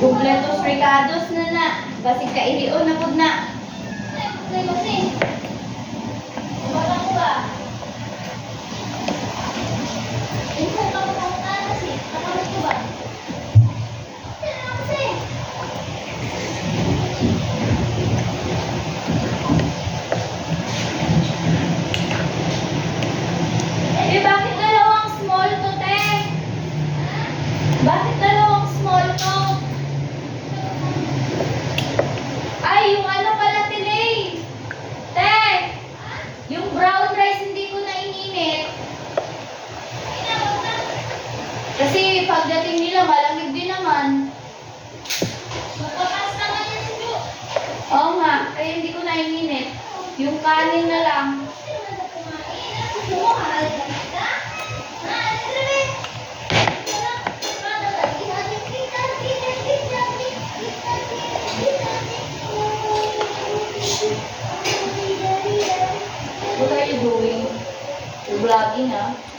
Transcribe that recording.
Completos recados na. Kasi kailion na pud na. Kasi. Wala ko ba? Ito ka mo kasi. Nakamit ko ba? Eh, bakit dalawang small to, te? Bakit dalawang small to? Ay, yung ano pala, Tilay? Te! Yung brown rice hindi ko na ininit. Kasi pagdating nila, malamig din naman. Magpapas naman yan si Jo. Oo nga, kaya hindi ko na ininit. Yung kanin na lang. What are you doing? You're vlogging, ah.